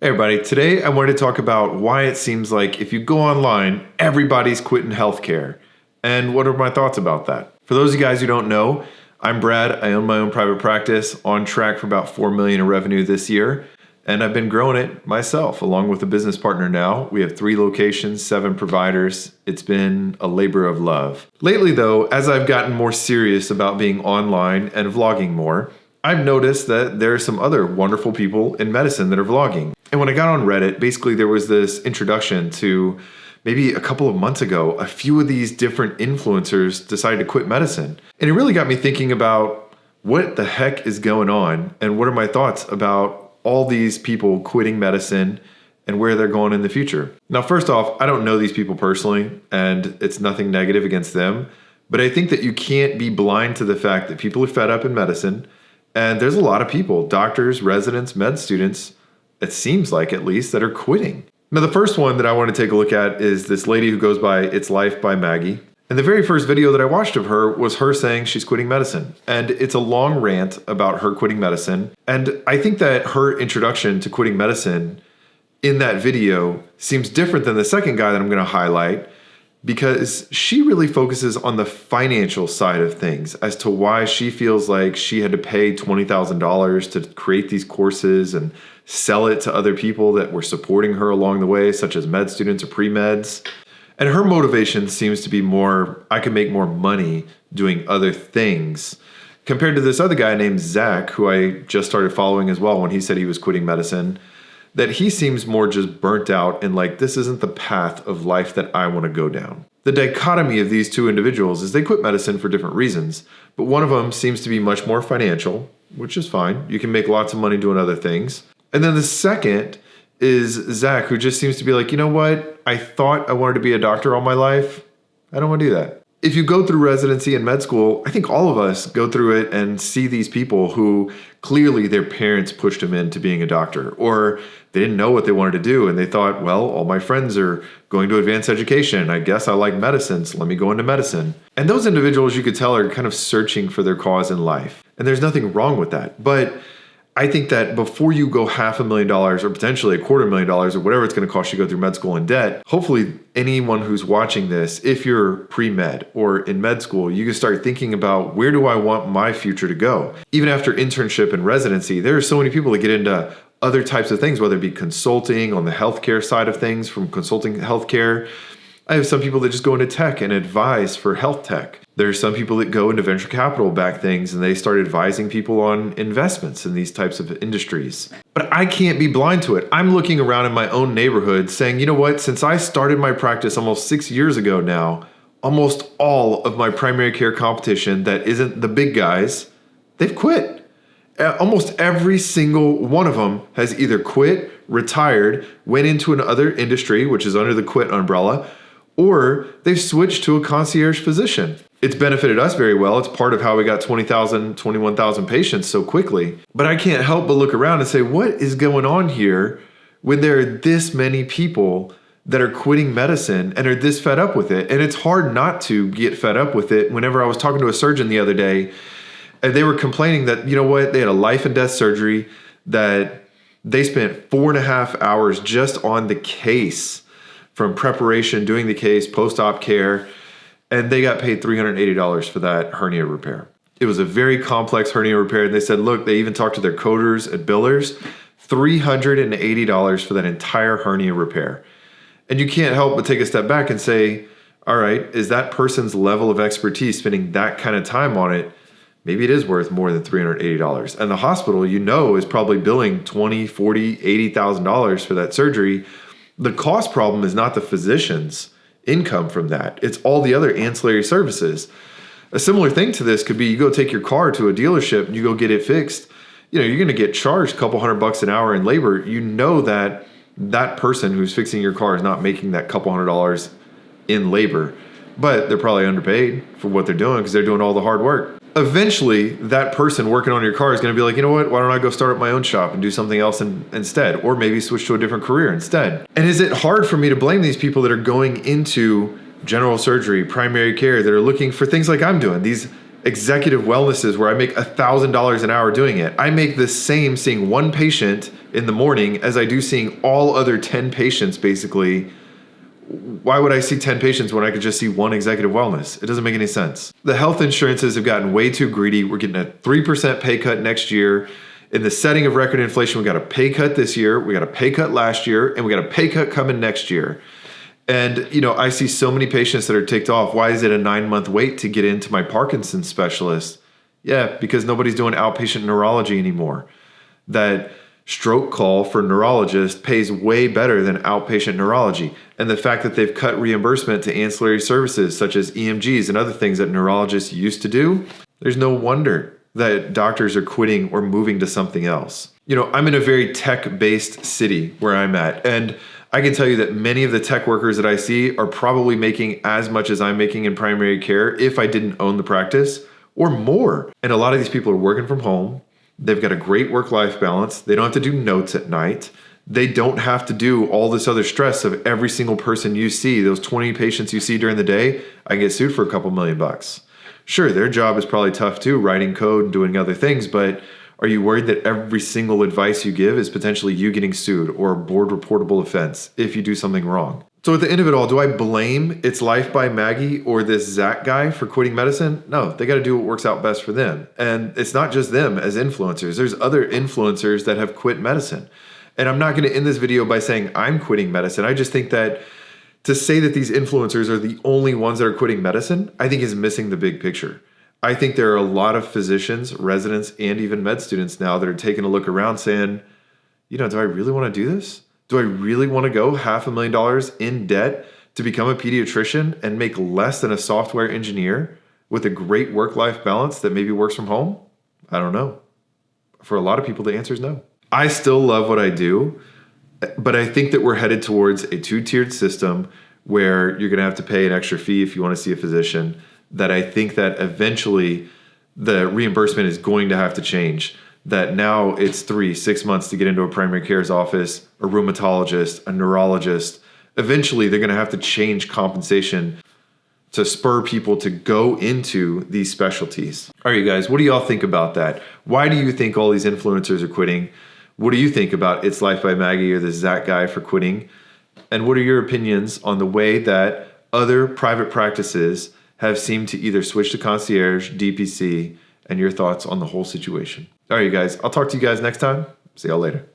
Hey everybody, today I wanted to talk about why it seems like if you go online, everybody's quitting healthcare, and what are my thoughts about that. For those of you guys who don't know, I'm Brad. I own my own private practice, on track for about $4 million in revenue this year, and I've been growing it myself along with a business partner now. We have 3 locations, 7 providers. It's been a labor of love. Lately though, as I've gotten more serious about being online and vlogging more, I've noticed that there are some other wonderful people in medicine that are vlogging. And when I got on Reddit, basically there was this introduction to maybe a couple of months ago, a few of these different influencers decided to quit medicine. And it really got me thinking about what the heck is going on and what are my thoughts about all these people quitting medicine and where they're going in the future. Now, first off, I don't know these people personally, and it's nothing negative against them, but I think that you can't be blind to the fact that people are fed up in medicine. And there's a lot of people, doctors, residents, med students, it seems like at least, that are quitting. Now, the first one that I want to take a look at is this lady who goes by It's Life by Maggie. And the very first video that I watched of her was her saying she's quitting medicine. And it's a long rant about her quitting medicine. And I think that her introduction to quitting medicine in that video seems different than the second guy that I'm going to highlight, because she really focuses on the financial side of things as to why she feels like she had to pay $20,000 to create these courses and sell it to other people that were supporting her along the way, such as med students or pre-meds. And her motivation seems to be more, I can make more money doing other things, compared to this other guy named Zach, who I just started following as well when he said he was quitting medicine, that he seems more just burnt out and like, this isn't the path of life that I want to go down. The dichotomy of these two individuals is they quit medicine for different reasons, but one of them seems to be much more financial, which is fine. You can make lots of money doing other things. And then the second is Zach, who just seems to be like, you know what? I thought I wanted to be a doctor all my life. I don't want to do that. If you go through residency and med school, I think all of us go through it and see these people who clearly their parents pushed them into being a doctor, or they didn't know what they wanted to do and they thought, well, all my friends are going to advanced education. I guess I like medicine, so let me go into medicine. And those individuals, you could tell, are kind of searching for their cause in life. And there's nothing wrong with that. But I think that before you go $500,000 or potentially $250,000 or whatever it's going to cost you to go through med school in debt, hopefully anyone who's watching this, if you're pre-med or in med school, you can start thinking about, where do I want my future to go? Even after internship and residency, there are so many people that get into other types of things, whether it be consulting on the healthcare side of things, from consulting healthcare. I have some people that just go into tech and advise for health tech. There's some people that go into venture capital back things and they start advising people on investments in these types of industries. But I can't be blind to it. I'm looking around in my own neighborhood saying, you know what, since I started my practice almost 6 years ago now, almost all of my primary care competition that isn't the big guys, they've quit. Almost every single one of them has either quit, retired, went into another industry, which is under the quit umbrella, or they've switched to a concierge physician. It's benefited us very well. It's part of how we got 20,000, 21,000 patients so quickly. But I can't help but look around and say, what is going on here when there are this many people that are quitting medicine and are this fed up with it? And it's hard not to get fed up with it. Whenever I was talking to a surgeon the other day, and they were complaining that, you know what, they had a life and death surgery that they spent 4.5 hours just on the case, from preparation, doing the case, post-op care, and they got paid $380 for that hernia repair. It was a very complex hernia repair, and they said, look, they even talked to their coders and billers, $380 for that entire hernia repair. And you can't help but take a step back and say, all right, is that person's level of expertise spending that kind of time on it? Maybe it is worth more than $380. And the hospital, you know, is probably billing $20,000, $40,000, $80,000 for that surgery. The cost problem is not the physician's income from that. It's all the other ancillary services. A similar thing to this could be, you go take your car to a dealership and you go get it fixed. You know, you're going to get charged a couple $100 an hour in labor. You know that that person who's fixing your car is not making that couple $100 in labor, but they're probably underpaid for what they're doing because they're doing all the hard work. Eventually, that person working on your car is going to be like, you know what, why don't I go start up my own shop and do something else instead, or maybe switch to a different career instead. And is it hard for me to blame these people that are going into general surgery, primary care, that are looking for things like I'm doing, these executive wellnesses where I make $1,000 an hour doing it. I make the same seeing one patient in the morning as I do seeing all other 10 patients basically. Why would I see 10 patients when I could just see one executive wellness? It doesn't make any sense. The health insurances have gotten way too greedy. We're getting a 3% pay cut next year. In the setting of record inflation, we got a pay cut this year, we got a pay cut last year, and we got a pay cut coming next year. And, I see so many patients that are ticked off. Why is it a 9-month wait to get into my Parkinson's specialist? Yeah, because nobody's doing outpatient neurology anymore. That stroke call for neurologist pays way better than outpatient neurology. And the fact that they've cut reimbursement to ancillary services such as EMGs and other things that neurologists used to do, there's no wonder that doctors are quitting or moving to something else. I'm in a very tech-based city where I'm at, and I can tell you that many of the tech workers that I see are probably making as much as I'm making in primary care if I didn't own the practice, or more. And a lot of these people are working from home. They've got a great work-life balance. They don't have to do notes at night. They don't have to do all this other stress of every single person you see, those 20 patients you see during the day. I can get sued for a couple $1,000,000. Sure, their job is probably tough too, writing code and doing other things, but are you worried that every single advice you give is potentially you getting sued or a board reportable offense if you do something wrong? So at the end of it all, do I blame It's Life by Maggie or this Zach guy for quitting medicine? No, they got to do what works out best for them. And it's not just them as influencers. There's other influencers that have quit medicine. And I'm not going to end this video by saying I'm quitting medicine. I just think that to say that these influencers are the only ones that are quitting medicine, I think is missing the big picture. I think there are a lot of physicians, residents, and even med students now that are taking a look around saying, do I really want to do this? Do I really want to go $500,000 in debt to become a pediatrician and make less than a software engineer with a great work-life balance that maybe works from home? I don't know. For a lot of people, the answer is no. I still love what I do, but I think that we're headed towards a 2-tiered system where you're going to have to pay an extra fee if you want to see a physician, that I think that eventually the reimbursement is going to have to change. That now it's 3-6 months to get into a primary care's office, a rheumatologist, a neurologist. Eventually, they're going to have to change compensation to spur people to go into these specialties. All right, you guys, what do y'all think about that? Why do you think all these influencers are quitting? What do you think about It's Life by Maggie or the Zach guy for quitting? And what are your opinions on the way that other private practices have seemed to either switch to concierge, DPC, and your thoughts on the whole situation? All right, you guys, I'll talk to you guys next time. See y'all later.